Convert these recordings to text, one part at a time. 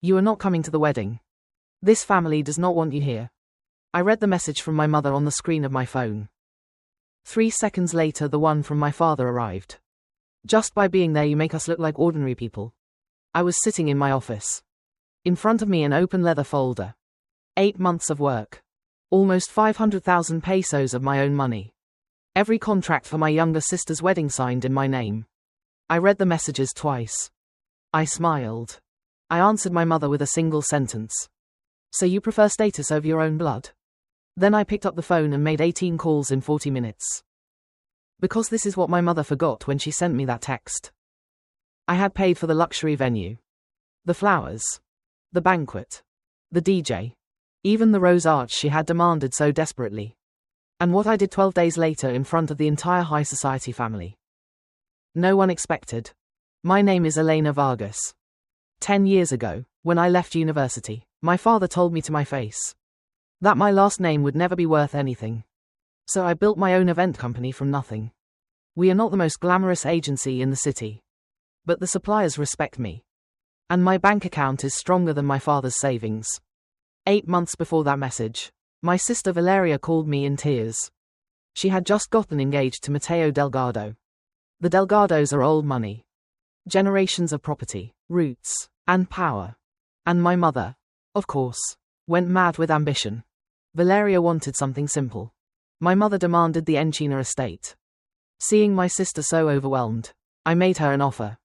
You are not coming to the wedding. This family does not want you here. I read the message from my mother on the screen of my phone. 3 seconds later, the one from my father arrived. Just by being there, you make us look like ordinary people. I was sitting in my office. In front of me, an open leather folder. 8 months of work. Almost 500,000 pesos of my own money. Every contract for my younger sister's wedding signed in my name. I read the messages twice. I smiled. I answered my mother with a single sentence. So you prefer status over your own blood? Then I picked up the phone and made 18 calls in 40 minutes. Because this is what my mother forgot when she sent me that text. I had paid for the luxury venue. The flowers. The banquet. The DJ. Even the rose arch she had demanded so desperately. And what I did 12 days later in front of the entire high society family. No one expected. My name is Elena Vargas. 10 years ago, when I left university, my father told me to my face that my last name would never be worth anything. So I built my own event company from nothing. We are not the most glamorous agency in the city. But the suppliers respect me. And my bank account is stronger than my father's savings. 8 months before that message, my sister Valeria called me in tears. She had just gotten engaged to Mateo Delgado. The Delgados are old money. Generations of property, roots, and power. And my mother, of course, went mad with ambition. Valeria wanted something simple. My mother demanded the Encina estate. Seeing my sister so overwhelmed, I made her an offer.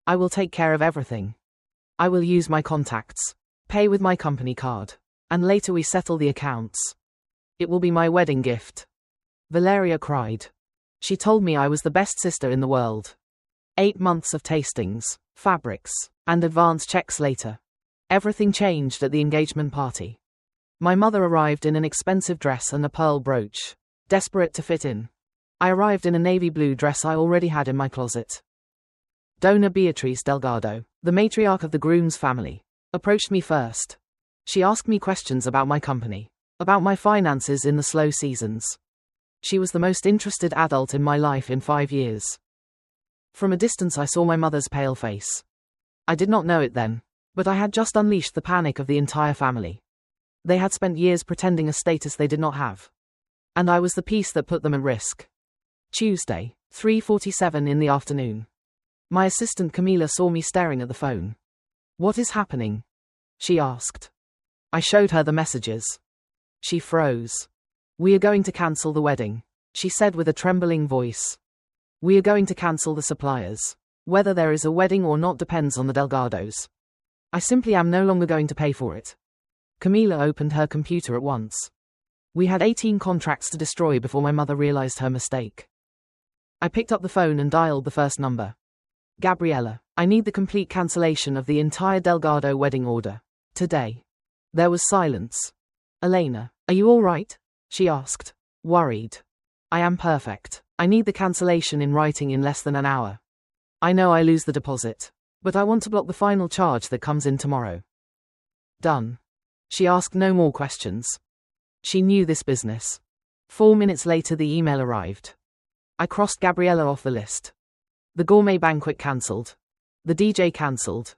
I will take care of everything. I will use my contacts, pay with my company card, and later we settle the accounts. It will be my wedding gift. Valeria cried. She told me I was the best sister in the world. 8 months of tastings, fabrics, and advance checks later. Everything changed at the engagement party. My mother arrived in an expensive dress and a pearl brooch, desperate to fit in. I arrived in a navy blue dress I already had in my closet. Dona Beatriz Delgado, the matriarch of the groom's family, approached me first. She asked me questions about my company, about my finances in the slow seasons. She was the most interested adult in my life in 5 years. From a distance I saw my mother's pale face. I did not know it then, but I had just unleashed the panic of the entire family. They had spent years pretending a status they did not have. And I was the piece that put them at risk. Tuesday, 3:47 in the afternoon. My assistant Camila saw me staring at the phone. What is happening? She asked. I showed her the messages. She froze. We are going to cancel the wedding, she said with a trembling voice. We are going to cancel the suppliers. Whether there is a wedding or not depends on the Delgados. I simply am no longer going to pay for it. Camila opened her computer at once. We had 18 contracts to destroy before my mother realized her mistake. I picked up the phone and dialed the first number. Gabriela, I need the complete cancellation of the entire Delgado wedding order. Today. There was silence. Elena, are you all right? She asked, worried. I am perfect. I need the cancellation in writing in less than an hour. I know I lose the deposit, but I want to block the final charge that comes in tomorrow. Done. She asked no more questions. She knew this business. 4 minutes later the email arrived. I crossed Gabriela off the list. The gourmet banquet cancelled. The DJ cancelled.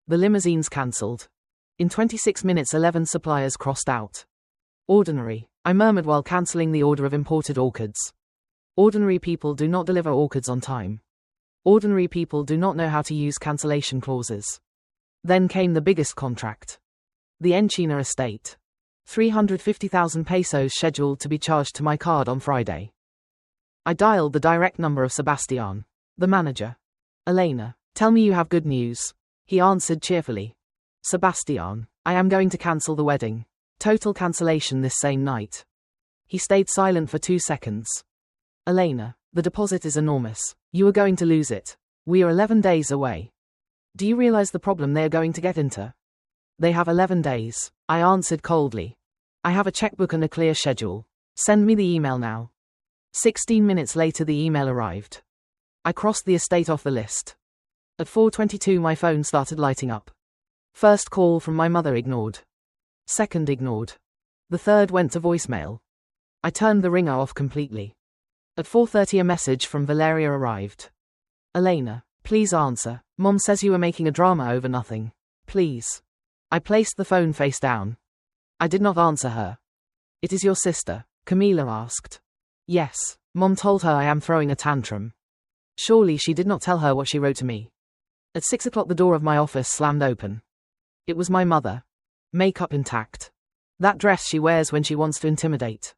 The limousines cancelled. In 26 minutes 11 suppliers crossed out. Ordinary, I murmured while cancelling the order of imported orchids. Ordinary people do not deliver orchids on time. Ordinary people do not know how to use cancellation clauses. Then came the biggest contract. The Encina estate. 350,000 pesos scheduled to be charged to my card on Friday. I dialed the direct number of Sebastian, the manager. Elena, tell me you have good news. He answered cheerfully. Sebastian, I am going to cancel the wedding. Total cancellation this same night. He stayed silent for 2 seconds. Elena, the deposit is enormous. You are going to lose it. We are 11 days away. Do you realize the problem they are going to get into? They have 11 days, I answered coldly. I have a checkbook and a clear schedule. Send me the email now. 16 minutes later the email arrived. I crossed the estate off the list. At 4:22 my phone started lighting up. First call from my mother ignored. Second ignored. The third went to voicemail. I turned the ringer off completely. At 4:30 a message from Valeria arrived. Elena, please answer. Mom says you are making a drama over nothing. Please. I placed the phone face down. I did not answer her. It is your sister, Camila asked. Yes, Mom told her I am throwing a tantrum. Surely she did not tell her what she wrote to me. At 6 o'clock the door of my office slammed open. It was my mother. Makeup intact. That dress she wears when she wants to intimidate.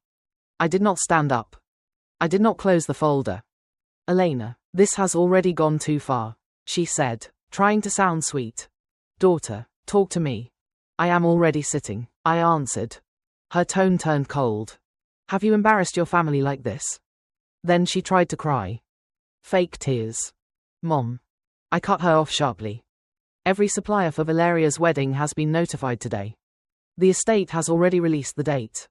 I did not stand up. I did not close the folder. Elena, this has already gone too far, she said, trying to sound sweet. Daughter, talk to me. I am already sitting, I answered. Her tone turned cold. Have you embarrassed your family like this? Then she tried to cry. Fake tears. Mom. I cut her off sharply. Every supplier for Valeria's wedding has been notified today. The estate has already released the date.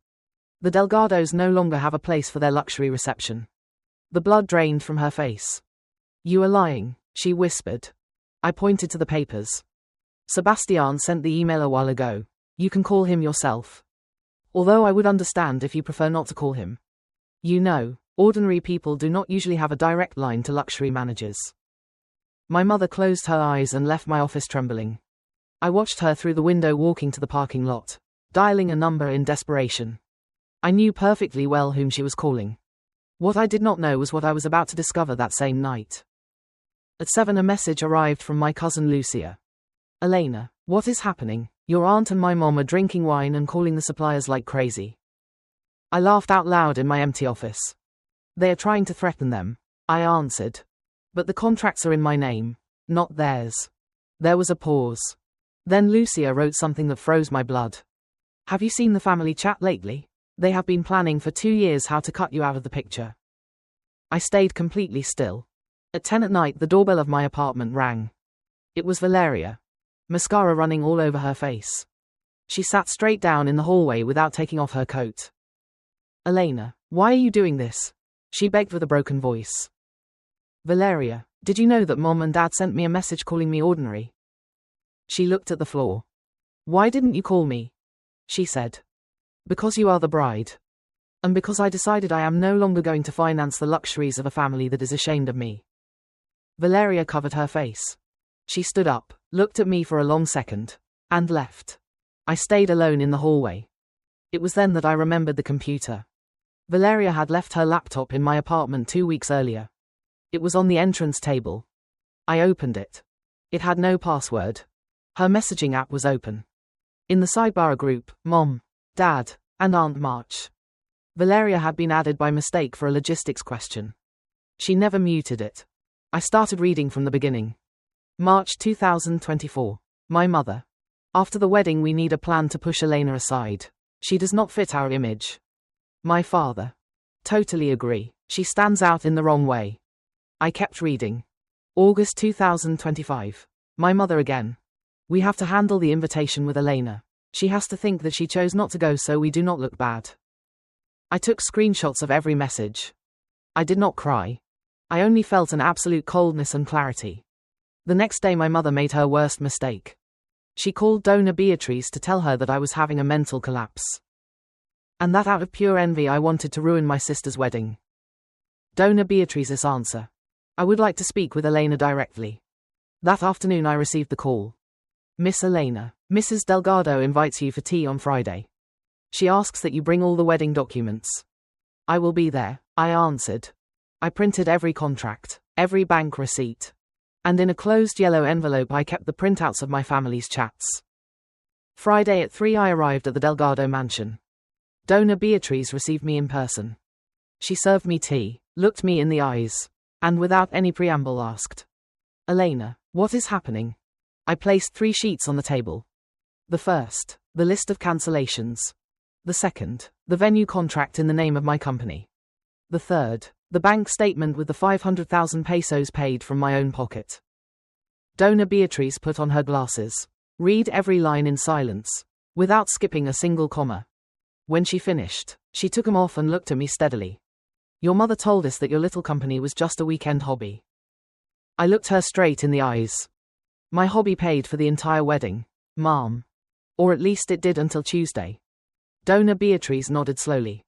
The Delgados no longer have a place for their luxury reception. The blood drained from her face. You are lying, she whispered. I pointed to the papers. Sebastian sent the email a while ago. You can call him yourself. Although I would understand if you prefer not to call him. You know, ordinary people do not usually have a direct line to luxury managers. My mother closed her eyes and left my office trembling. I watched her through the window walking to the parking lot, dialing a number in desperation. I knew perfectly well whom she was calling. What I did not know was what I was about to discover that same night. At 7 a message arrived from my cousin Lucia. Elena, what is happening? Your aunt and my mom are drinking wine and calling the suppliers like crazy. I laughed out loud in my empty office. They are trying to threaten them, I answered. But the contracts are in my name, not theirs. There was a pause. Then Lucia wrote something that froze my blood. Have you seen the family chat lately? They have been planning for 2 years how to cut you out of the picture. I stayed completely still. At 10 at night the doorbell of my apartment rang. It was Valeria. Mascara running all over her face. She sat straight down in the hallway without taking off her coat. Elena, why are you doing this? She begged with a broken voice. Valeria, did you know that Mom and Dad sent me a message calling me ordinary? She looked at the floor. Why didn't you call me? She said. Because you are the bride. And because I decided I am no longer going to finance the luxuries of a family that is ashamed of me. Valeria covered her face. She stood up, looked at me for a long second, and left. I stayed alone in the hallway. It was then that I remembered the computer. Valeria had left her laptop in my apartment 2 weeks earlier. It was on the entrance table. I opened it. It had no password. Her messaging app was open. In the sidebar group, Mom, Dad, and Aunt March. Valeria had been added by mistake for a logistics question. She never muted it. I started reading from the beginning. March 2024. My mother. After the wedding we need a plan to push Elena aside. She does not fit our image. My father. Totally agree. She stands out in the wrong way. I kept reading. August 2025. My mother again. We have to handle the invitation with Elena. She has to think that she chose not to go so we do not look bad. I took screenshots of every message. I did not cry. I only felt an absolute coldness and clarity. The next day my mother made her worst mistake. She called Dona Beatriz to tell her that I was having a mental collapse. And that out of pure envy I wanted to ruin my sister's wedding. Dona Beatriz's answer. I would like to speak with Elena directly. That afternoon I received the call. Miss Elena, Mrs. Delgado invites you for tea on Friday. She asks that you bring all the wedding documents. I will be there, I answered. I printed every contract, every bank receipt. And in a closed yellow envelope I kept the printouts of my family's chats. Friday at 3 I arrived at the Delgado mansion. Dona Beatriz received me in person. She served me tea, looked me in the eyes, and without any preamble asked, Elena, what is happening? I placed 3 sheets on the table. The first, the list of cancellations. The second, the venue contract in the name of my company. The third, the bank statement with the 500,000 pesos paid from my own pocket. Dona Beatriz put on her glasses. Read every line in silence, without skipping a single comma. When she finished, she took them off and looked at me steadily. Your mother told us that your little company was just a weekend hobby. I looked her straight in the eyes. My hobby paid for the entire wedding, Mom. Or at least it did until Tuesday. Dona Beatriz nodded slowly.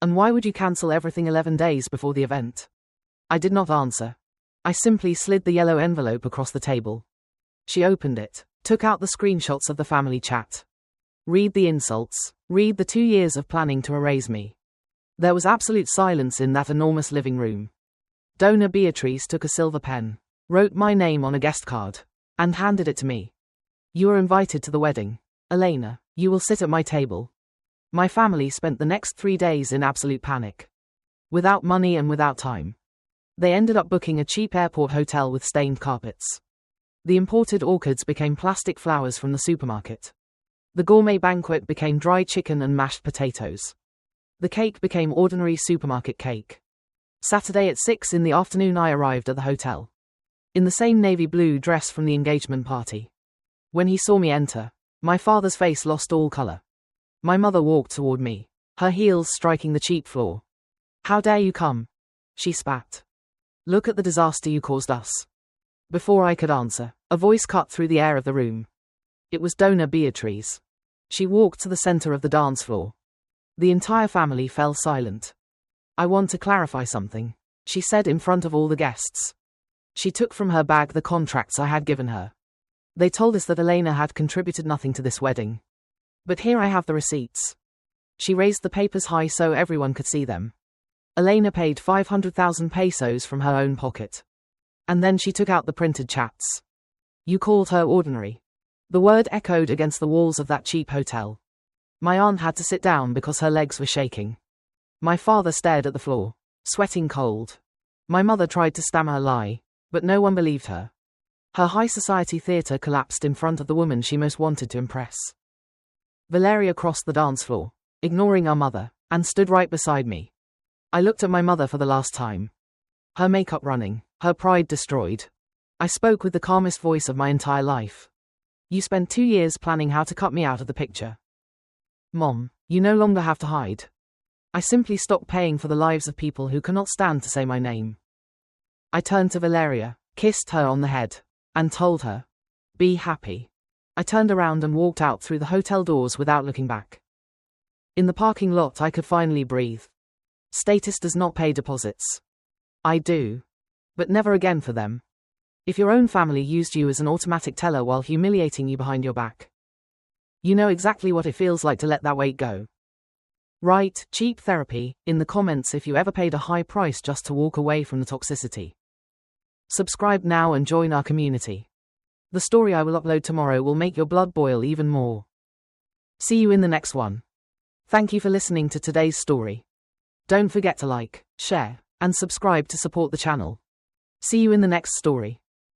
And why would you cancel everything 11 days before the event? I did not answer. I simply slid the yellow envelope across the table. She opened it, Took out the screenshots of the family chat. Read the insults. Read the 2 years of planning to erase me. There was absolute silence in that enormous living room. Dona Beatrice took a silver pen, wrote my name on a guest card, and handed it to me. You are invited to the wedding. Elena, you will sit at my table. My family spent the next 3 days in absolute panic. Without money and without time. They ended up booking a cheap airport hotel with stained carpets. The imported orchids became plastic flowers from the supermarket. The gourmet banquet became dry chicken and mashed potatoes. The cake became ordinary supermarket cake. Saturday at 6 in the afternoon I arrived at the hotel. In the same navy blue dress from the engagement party. When he saw me enter, my father's face lost all color. My mother walked toward me, her heels striking the cheap floor. How dare you come? She spat. Look at the disaster you caused us. Before I could answer, a voice cut through the air of the room. It was Dona Beatrice. She walked to the center of the dance floor. The entire family fell silent. I want to clarify something, she said in front of all the guests. She took from her bag the contracts I had given her. They told us that Elena had contributed nothing to this wedding. But here I have the receipts. She raised the papers high so everyone could see them. Elena paid 500,000 pesos from her own pocket. And then she took out the printed chats. You called her ordinary. The word echoed against the walls of that cheap hotel. My aunt had to sit down because her legs were shaking. My father stared at the floor, sweating cold. My mother tried to stammer a lie, but no one believed her. Her high society theater collapsed in front of the woman she most wanted to impress. Valeria crossed the dance floor, ignoring our mother, and stood right beside me. I looked at my mother for the last time. Her makeup running, her pride destroyed. I spoke with the calmest voice of my entire life. You spent 2 years planning how to cut me out of the picture. Mom, you no longer have to hide. I simply stopped paying for the lives of people who cannot stand to say my name. I turned to Valeria, kissed her on the head, and told her, be happy. I turned around and walked out through the hotel doors without looking back. In the parking lot I could finally breathe. Status does not pay deposits. I do. But never again for them. If your own family used you as an automatic teller while humiliating you behind your back, you know exactly what it feels like to let that weight go. Write cheap therapy in the comments if you ever paid a high price just to walk away from the toxicity. Subscribe now and join our community. The story I will upload tomorrow will make your blood boil even more. See you in the next one. Thank you for listening to today's story. Don't forget to like, share, and subscribe to support the channel. See you in the next story.